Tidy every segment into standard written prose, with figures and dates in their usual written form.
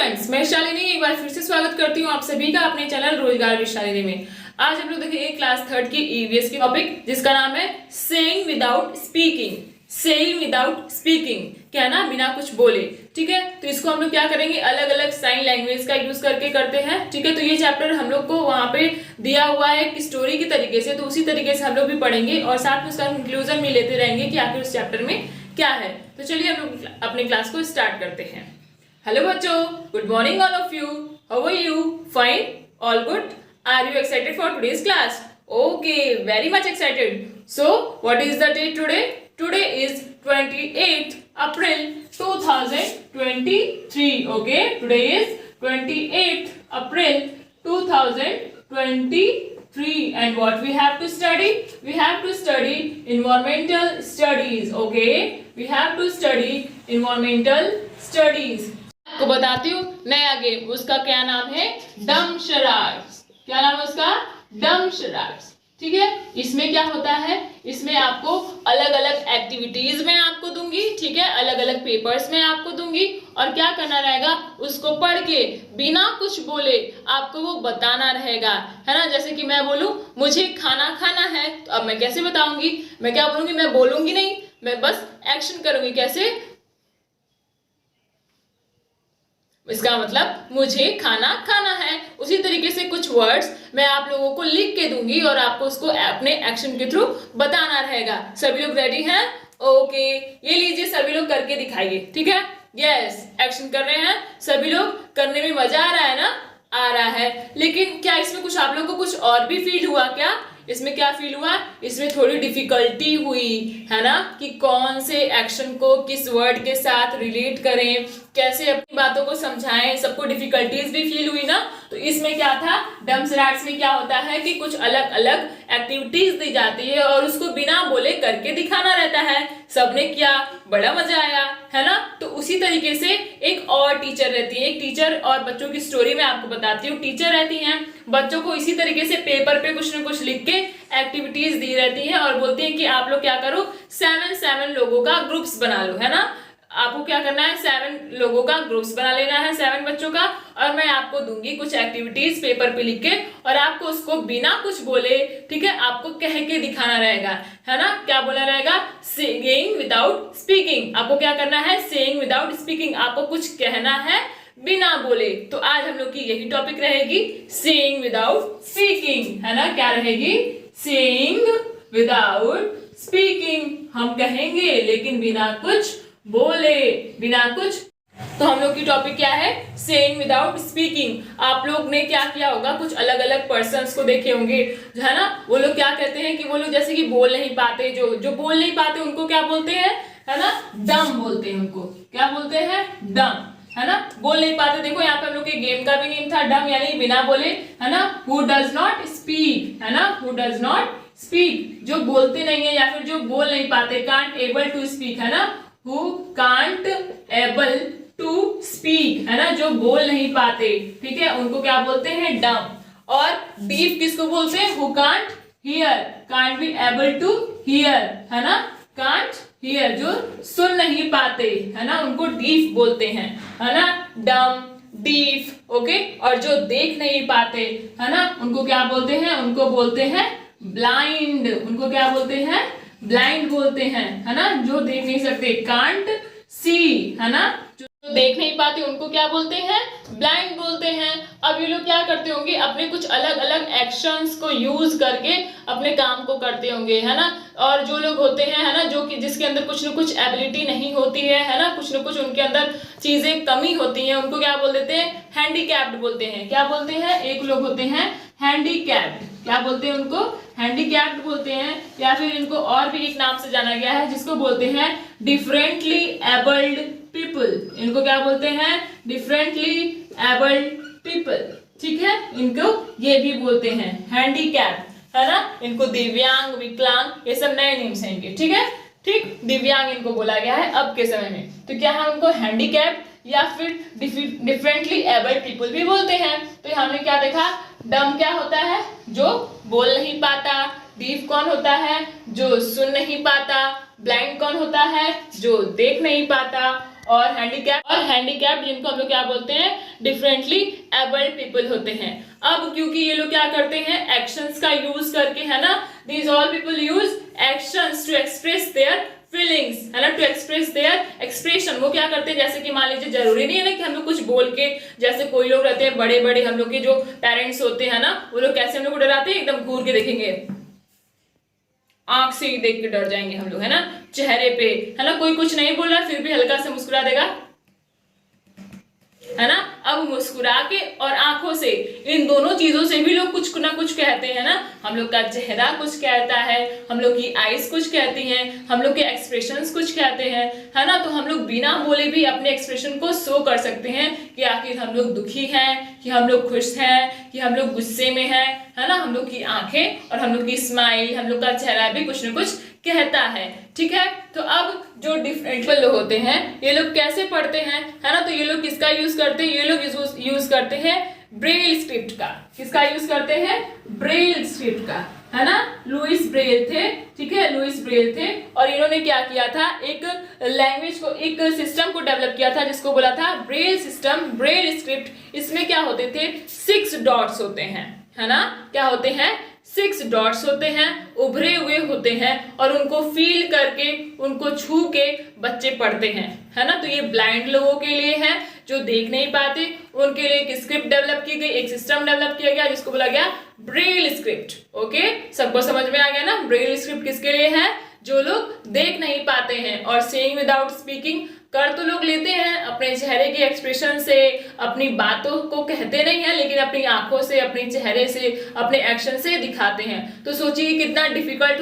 Friends, मैं शालिनी एक बार फिर से स्वागत करती हूँ आप सभी का अपने चैनल रोजगार विद शालिनी में। आज हम लोग देखेंगे क्लास थर्ड की ईवीएस की टॉपिक, जिसका नाम है saying without speaking. Saying without speaking, कहना बिना कुछ बोले। ठीक है, तो इसको हम लोग क्या करेंगे, अलग अलग साइन लैंग्वेज का यूज करके करते हैं। ठीक है, तो ये चैप्टर हम लोग को वहाँ पे दिया हुआ है एक स्टोरी की तरीके से, तो उसी तरीके से हम लोग भी पढ़ेंगे और साथ में उसका कंक्लूजन भी लेते रहेंगे कि आखिर उस चैप्टर में क्या है। तो चलिए हम लोग अपने क्लास को स्टार्ट करते हैं। हेलो बच्चों, good morning all of you. How are you? Fine? All good? Are you excited for today's class? Okay, very much excited. So what is the date today? Today is 28th April 2023. Okay, today is 28th April 2023, and what we have to study? We have to study environmental studies. Okay, we have to study environmental studies. आपको बताती हूँ नया game, उसका क्या नाम है? डम charades. क्या नाम है उसका? डम शराड्स। ठीक है, इसमें क्या होता है, इसमें आपको अलग अलग एक्टिविटीज में आपको दूंगी। ठीक है, अलग अलग पेपर्स में आपको दूंगी और क्या करना रहेगा, उसको पढ़ के बिना कुछ बोले आपको वो बताना रहेगा, है ना। जैसे कि मैं बोलूं मुझे खाना खाना है, तो अब मैं कैसे बताऊंगी? मैं क्या बोलूंगी? मैं बोलूंगी नहीं, मैं बस एक्शन करूंगी। कैसे? इसका मतलब मुझे खाना खाना है। उसी तरीके से कुछ वर्ड्स मैं आप लोगों को लिख के दूंगी और आपको उसको अपने एक्शन के थ्रू बताना रहेगा। सभी लोग रेडी हैं? ओके, ये लीजिए, सभी लोग करके दिखाइए। ठीक है, यस, एक्शन कर रहे हैं सभी लोग। करने में मजा आ रहा है ना? आ रहा है। लेकिन क्या इसमें कुछ आप लोगों को कुछ और भी फील हुआ क्या? इसमें क्या फील हुआ? इसमें थोड़ी डिफिकल्टी हुई है ना, कि कौन से एक्शन को किस वर्ड के साथ रिलेट करें, कैसे अपनी बातों को समझाएं, सबको डिफिकल्टीज भी फील हुई ना। तो इसमें क्या था, डम शराड्स में क्या होता है कि कुछ अलग अलग एक्टिविटीज दी जाती है और उसको बिना बोले करके दिखाना रहता है। सबने किया, बड़ा मजा आया, है ना। तो उसी तरीके से एक और टीचर रहती है, एक टीचर, और बच्चों की स्टोरी में आपको बताती हूँ। टीचर रहती हैं, बच्चों को इसी तरीके से पेपर पे कुछ न कुछ लिख के एक्टिविटीज दी रहती हैं और बोलती हैं कि आप लोग क्या करो, 7 लोगों का ग्रुप्स बना लो, है ना। आपको क्या करना है, 7 लोगों का ग्रुप्स बना लेना है, 7 बच्चों का, और मैं आपको दूंगी कुछ एक्टिविटीज पेपर पे लिख के और आपको उसको बिना कुछ बोले, ठीक है, आपको कह के दिखाना रहेगा, है ना। क्या बोला रहेगा? Saying without speaking. आपको क्या करना है? सेइंग विदाउट स्पीकिंग, आपको कुछ कहना है बिना बोले। तो आज हम लोग की यही टॉपिक रहेगी, सेइंग विदाउट स्पीकिंग, है ना। क्या रहेगी? Saying without speaking. हम कहेंगे लेकिन बिना कुछ बोले, बिना कुछ। तो हम लोग की टॉपिक क्या है? Saying without speaking. आप लोग ने क्या किया होगा, कुछ अलग अलग पर्सन्स को देखे होंगे, है ना। वो लोग क्या कहते हैं कि वो लोग जैसे कि बोल नहीं पाते, जो बोल नहीं पाते उनको क्या बोलते हैं, है ना, डम बोलते हैं। उनको क्या बोलते हैं? डम, है ना। बोल नहीं पाते। देखो यहाँ पे हम लोग के गेम का भी नेम था डम, यानी बिना बोले, है ना। हु डज नॉट स्पीक, है ना, हु डज नॉट स्पीक, जो बोलते नहीं है या फिर जो बोल नहीं पाते, कांट एबल टू स्पीक, है ना, who can't able to speak, है ना, जो बोल नहीं पाते, ठीक है, उनको क्या बोलते हैं? डम। और डीफ किसको बोलते हैं? Who can't hear, can't be able to hear, है ना, कांट हियर, जो सुन नहीं पाते, है ना, उनको डीफ बोलते हैं, है ना, डम, डीफ। ओके, और जो देख नहीं पाते, है ना, उनको क्या बोलते हैं? उनको बोलते हैं ब्लाइंड। उनको क्या बोलते हैं? ब्लाइंड बोलते हैं, है ना, जो देख नहीं सकते, कांट सी, है ना, जो देख नहीं पाते उनको क्या बोलते हैं? ब्लाइंड बोलते हैं। अब ये लोग क्या करते होंगे, अपने कुछ अलग अलग एक्शंस को यूज करके अपने काम को करते होंगे, है ना। और जो लोग होते हैं, है ना, जो कि जिसके अंदर कुछ न कुछ एबिलिटी नहीं होती है ना, कुछ न कुछ उनके अंदर चीजें कमी होती हैं, उनको क्या बोल देते हैं? हैंडीकैप्ड बोलते हैं। क्या बोलते हैं? एक लोग होते हैं हैंडीकैप्ड। क्या बोलते हैं उनको? हैंडीकैप्ड बोलते हैं, या फिर इनको और भी एक नाम से जाना गया है जिसको बोलते हैं डिफरेंटली एबल्ड पीपल। इनको क्या बोलते हैं? डिफरेंटली एबल्ड पीपल, ठीक है, इनको ये भी बोलते हैं हैंडीकैप, है ना। इनको दिव्यांग, विकलांग, ये सब नए नेम्स हैं इनके, ठीक है, ठीक। दिव्यांग इनको बोला गया है अब के समय में। तो क्या हम उनको हैंडीकैप या फिर डिफरेंटली एबल्ड पीपल भी बोलते हैं। तो हमने क्या देखा, डम क्या होता है? जो बोल नहीं पाता। डीफ कौन होता है? जो सुन नहीं पाता। ब्लाइंड कौन होता है? जो देख नहीं पाता। और हैंडीकैप जिनको हम लोग क्या बोलते हैं? डिफरेंटली एबल्ड पीपल होते हैं। अब क्योंकि ये लोग क्या करते हैं, एक्शंस का यूज करके, है ना, these all people use actions to express their feelings, है ना, टू एक्सप्रेस देयर एक्सप्रेशन। वो क्या करते हैं, जैसे कि मान लीजिए जरूरी नहीं है ना कि हम लोग कुछ बोल के, जैसे कोई लोग रहते हैं बड़े बड़े हम लोग के जो पेरेंट्स होते हैं ना, वो लोग कैसे हम लोग को डराते हैं, एकदम घूर के देखेंगे, आंख से ही देख के डर जाएंगे हम लोग, है ना, चेहरे पे, है ना, कोई कुछ नहीं बोल रहा फिर भी हल्का से मुस्कुरा देगा, है ना। अब मुस्कुरा के और आंखों से, इन दोनों चीजों से भी लोग कुछ ना कुछ कहते हैं ना। हम लोग का चेहरा कुछ कहता है, हम लोग की आईज कुछ कहती हैं, हम लोग के एक्सप्रेशंस कुछ कहते हैं, है ना। तो हम लोग बिना बोले भी अपने एक्सप्रेशन को शो कर सकते हैं कि आखिर हम लोग दुखी हैं, कि हम लोग खुश हैं, कि हम लोग गुस्से में हैं, है ना। हम लोग की आंखें और हम लोग की स्माइल, हम लोग का चेहरा भी कुछ ना कुछ कहता है, ठीक है। तो अब जो डिफरेंट लोग होते हैं ये लोग कैसे पढ़ते हैं, है ना, तो ये लोग किसका यूज करते हैं, ये लोग यूज करते हैं ब्रेल स्क्रिप्ट का। किसका यूज करते हैं, ब्रेल स्क्रिप्ट का, है ना। लुइस ब्रेल थे, ठीक है, लुइस ब्रेल थे, और इन्होंने क्या किया था, एक लैंग्वेज को, एक सिस्टम को डेवलप किया था जिसको बोला था ब्रेल सिस्टम, ब्रेल स्क्रिप्ट। इसमें क्या होते थे, 6 डॉट्स होते हैं, है ना, क्या होते हैं, 6 डॉट्स होते हैं, उभरे हुए होते हैं, और उनको फील करके, उनको छू के बच्चे पढ़ते हैं, है ना। तो ये ब्लाइंड लोगों के लिए है, जो देख नहीं पाते, उनके लिए एक स्क्रिप्ट डेवलप की गई, एक सिस्टम डेवलप किया गया जिसको बोला गया ब्रेल स्क्रिप्ट। ओके, सबको समझ में आ गया ना। ब्रेल स्क्रिप्ट किसके लिए है, जो लोग देख नहीं पाते हैं। और सेइंग विदाउट स्पीकिंग, कर तो लोग लेते हैं, अपने चेहरे के एक्सप्रेशन से अपनी बातों को कहते नहीं है, लेकिन अपनी आंखों से, अपने चेहरे से, अपने एक्शन से दिखाते हैं। तो सोचिए कितना डिफिकल्ट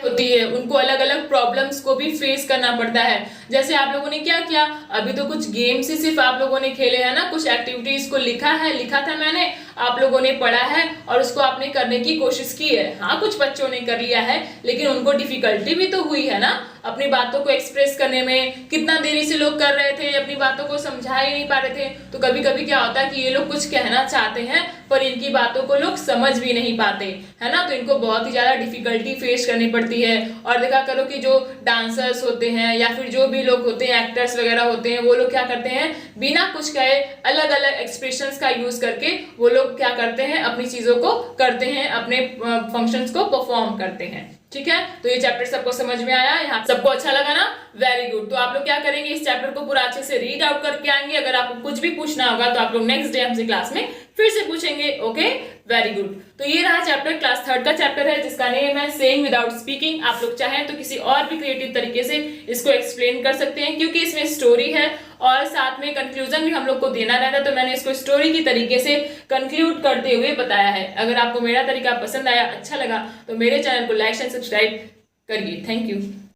होती है, उनको अलग अलग प्रॉब्लम्स को भी फेस करना पड़ता है। जैसे आप लोगों ने क्या किया, अभी तो कुछ गेम्स ही सिर्फ आप लोगों ने खेले हैं ना, कुछ एक्टिविटीज को लिखा था मैंने, आप लोगों ने पढ़ा है और उसको आपने करने की कोशिश की है। हाँ, कुछ बच्चों ने कर लिया है, लेकिन उनको डिफिकल्टी भी तो हुई है ना, अपनी बातों को एक्सप्रेस करने में। कितना देरी से लोग कर रहे थे, अपनी बातों को समझा ही नहीं पा रहे थे। तो कभी कभी क्या होता है कि ये लोग कुछ कहना चाहते हैं पर इनकी बातों को लोग समझ भी नहीं पाते, है ना। तो इनको बहुत ही ज्यादा डिफिकल्टी फेस करनी पड़ती है। और देखा करो कि जो डांसर्स होते हैं या फिर जो भी लोग होते हैं, एक्टर्स वगैरह होते हैं, वो लोग क्या करते हैं, बिना कुछ कहे अलग अलग एक्सप्रेशंस का यूज करके वो लोग क्या करते हैं, अपनी चीजों को करते हैं, अपने फंक्शंस को परफॉर्म करते हैं, ठीक है। तो ये चैप्टर सबको समझ में आया, यहाँ सबको अच्छा लगा ना, वेरी गुड। तो आप लोग क्या करेंगे, इस चैप्टर को पूरा अच्छे से रीड आउट करके आएंगे। अगर आपको कुछ भी पूछना होगा तो आप लोग नेक्स्ट डे हमसे क्लास में फिर से पूछेंगे, ओके, वेरी गुड। तो ये रहा चैप्टर, क्लास 3 का चैप्टर है जिसका नेम है सेइंग विदाउट स्पीकिंग। आप लोग चाहें तो किसी और भी क्रिएटिव तरीके से इसको एक्सप्लेन कर सकते हैं, क्योंकि इसमें स्टोरी है और साथ में कंक्लूजन भी हम लोग को देना रहता है, तो मैंने इसको स्टोरी की तरीके से कंक्लूड करते हुए बताया है। अगर आपको मेरा तरीका पसंद आया, अच्छा लगा, तो मेरे चैनल को लाइक एंड सब्सक्राइब करिए। Thank you.